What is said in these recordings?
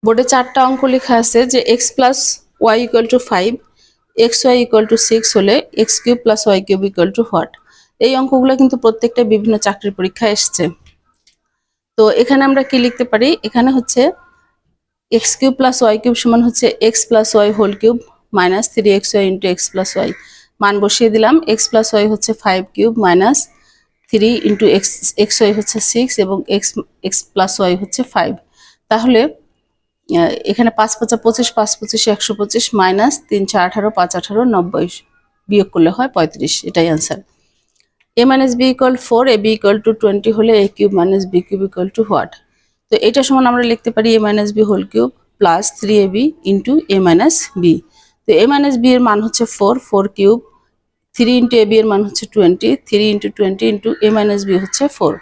বোর্ডে 4টা অঙ্ক লেখা আছে যে x plus y equal to 5, x y equal to 6 হলে x cube plus y cube equal to what. এই অঙ্কগুলো কিন্তু প্রত্যেকটা বিভিন্ন চাকরির পরীক্ষায় এসছে। তো এখানে আমরা কি লিখতে পারি, এখানে হচ্ছে x cube plus y cube সমান হচ্ছে x plus y whole cube minus 3xy into x plus y. মান বসিয়ে দিলাম, এক্স প্লাস ওয়াই হচ্ছে 5 cube minus 3 into x y হচ্ছে 6 এবং এক্স প্লাস ওয়াই হচ্ছে 5। তাহলে এখানে 5 5 25, 5 25 125 মাইনাস 3 4 18, 5 18 90 বিয়োগ করলে হয় 35। এটাই answer. a minus B equal 4, A B equal to 20 হলে A cube minus B cube equal to what. তো এটা সমান আমরা লিখতে পারি A minus B whole cube plus 3ab into A minus B. তো এ মাইনাস বি এর মান হচ্ছে 4, 4 কিউব, 3 ইন্টু এ বি এর মান হচ্ছে 20, 3 into 20 into A minus B হচ্ছে 4।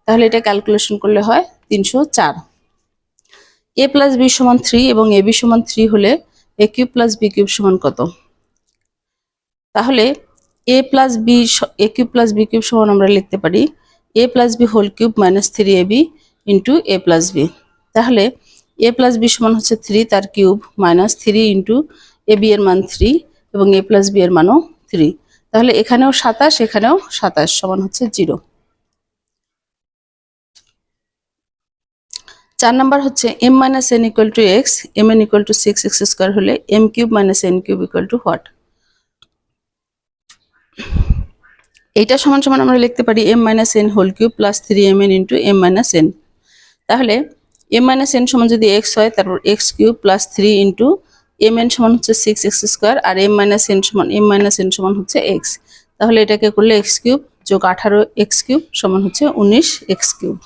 তাহলে এটা ক্যালকুলেশন করলে হয় 304। এ প্লাস বি সমান 3 এবং এ বি সমান 3 হলে A cube plus B cube সমান কত? তাহলে A plus B A cube plus B cube সমান আমরা লিখতে পারি A plus B whole cube minus 3ab into A plus B. তাহলে এ প্লাস বি সমান হচ্ছে 3 তার cube minus 3 into A B এর মান 3 এবং এ প্লাস বি এর মানও 3। তাহলে এখানেও 27, এখানেও 27 সমান হচ্ছে 0। 4 নাম্বার হচ্ছে m minus n equal to X, M N equal to 6x square হলে M cube minus N cube equal to what. এইটা সমান সমান আমরা লিখতে পারি m minus N whole cube plus 3mn into m minus N. তাহলে m minus N সমান যদি x হয় তারপর x cube plus 3 into mn সমান হচ্ছে 6x স্কোয়ার আর m মাইনাস এন সমান হচ্ছে x। তাহলে এটাকে করলে x কিউব যোগ 18x কিউব সমান হচ্ছে 19x কিউব।